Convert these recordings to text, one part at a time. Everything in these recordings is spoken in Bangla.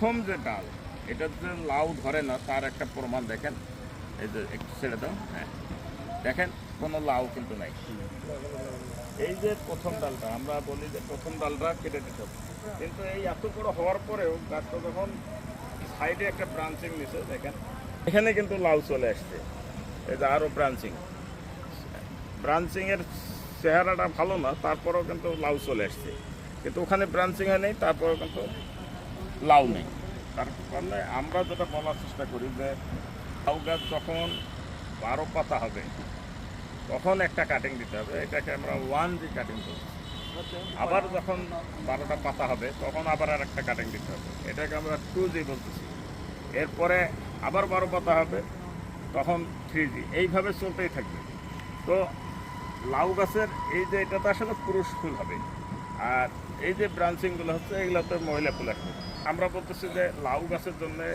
প্রথম যে ডাল এটা যে লাউ ধরে না তার একটা প্রমাণ দেখেন। এই যে একটু ছেড়ে দাও, হ্যাঁ দেখেন কোনো লাউ কিন্তু নাই। এই যে প্রথম ডালটা আমরা বলি যে প্রথম ডালটা কেটে দিতে হবে, কিন্তু এই এত বড় হওয়ার পরেও গাছটা যখন সাইডে একটা ব্রাঞ্চিং নিছে দেখেন, এখানে কিন্তু লাউ চলে আসছে। এই যে আরও ব্রাঞ্চিংয়ের চেহারাটা ভালো না, তারপরেও কিন্তু লাউ চলে আসছে। কিন্তু ওখানে ব্রাঞ্চিংয়ে নেই, তারপরেও কিন্তু লাউ নেই। তার কারণে আমরা যেটা বলার চেষ্টা করি যে লাউ গাছ যখন 12 পাতা হবে তখন একটা কাটিং দিতে হবে, এটাকে আমরা 1G কাটিং বলি। আবার যখন 12টা পাতা হবে তখন আবার আর একটা কাটিং দিতে হবে, এটাকে আমরা 2G বলতেছি। এরপরে আবার 12 পাতা হবে তখন 3G, এইভাবে চলতেই থাকবে। তো লাউ গাছের এই যে এটা তো আসলে পুরুষ ফুল হবে, আর এই যে ব্রাঞ্চিংগুলো হচ্ছে এগুলো তো মহিলা ফুল আসবে। আমরা বলতেছি যে লাউ গাছের জন্যে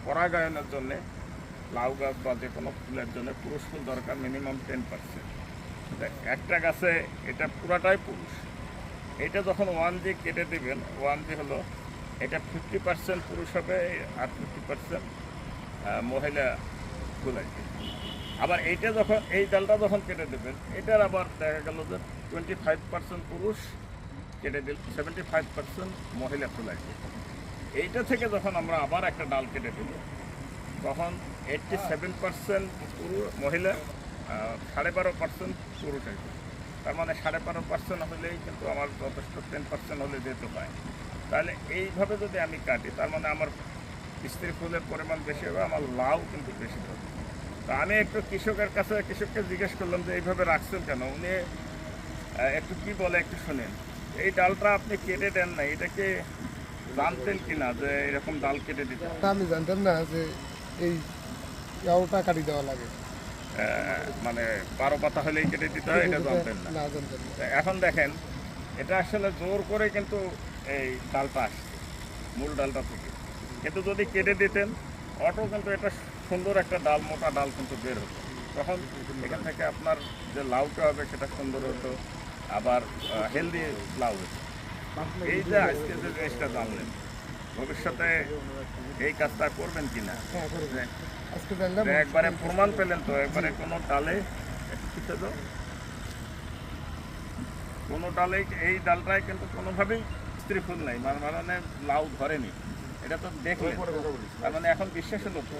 পরাগায়নের জন্যে লাউ গাছ বা যে কোনো ফুলের জন্য পুরুষ ফুল দরকার মিনিমাম 10%। একটা গাছে এটা পুরাটাই পুরুষ। এটা যখন 1G কেটে দেবেন, 1G হলো এটা 50% পুরুষ হবে আর 50% মহিলা ফুল আসবে। আবার এইটা যখন এই ডালটা যখন কেটে দেবেন, এটার আবার দেখা গেল যে 25% পুরুষ কেটে দিল, 75% মহিলা ফুল আসবে। এইটা থেকে যখন আমরা আবার একটা ডাল কেটে দেব তখন 87% মহিলা, 12.5% পুরুষ আসবে। তার মানে 12.5% হলেই কিন্তু আমার যথেষ্ট, 10% হলে যেতে হয়। তাহলে এইভাবে যদি আমি কাটি তার মানে আমার স্ত্রী ফুলের পরিমাণ বেশি হবে, আমার লাউ কিন্তু বেশি হবে। তা আমি একটু কৃষককে জিজ্ঞেস করলাম যে এইভাবে রাখছেন কেন। উনি একটু কি বলে একটু শোনেন। এই ডালটা আপনি কেটে দেন না, এটাকে জানতেন কিনা যে এরকম ডাল কেটে দিতে হয়? তা আমি জানতাম না যে এই ইয়াওটা কাটি দেওয়া লাগে। মানে 12 পাতা হলেই কেটে দিতে হয়, এটা জানতেন না? না, জানতাম না। তা এখন দেখেন এটা আসলে জোর করে কিন্তু এই ডালটা আসছে মূল ডালটা থেকে, কিন্তু যদি কেটে দিতেন অটো কিন্তু এটা সুন্দর একটা ডাল, মোটা ডাল কিন্তু বের হতো। তখন এখান থেকে আপনার যে লাউটা হবে সেটা সুন্দর হতো, আবার হেলদি লাউ হতো। এই যে আজকে যে জিনিসটা জানলেন, ভবিষ্যতে এই কাজটা করবেন কিনা? হ্যাঁ, করবো। আজকে জানলাম। যে একবারে প্রমাণ পেলেন তো, একবারে কোনো ডালে একটু তো কোনো ডালে এই ডালটায় কিন্তু কোনোভাবেই স্ত্রী ফুল নাই, মানে লাউ ধরেনি। এটা তো দেখলেন, তার মানে এখন বিশ্বাস হলো তো।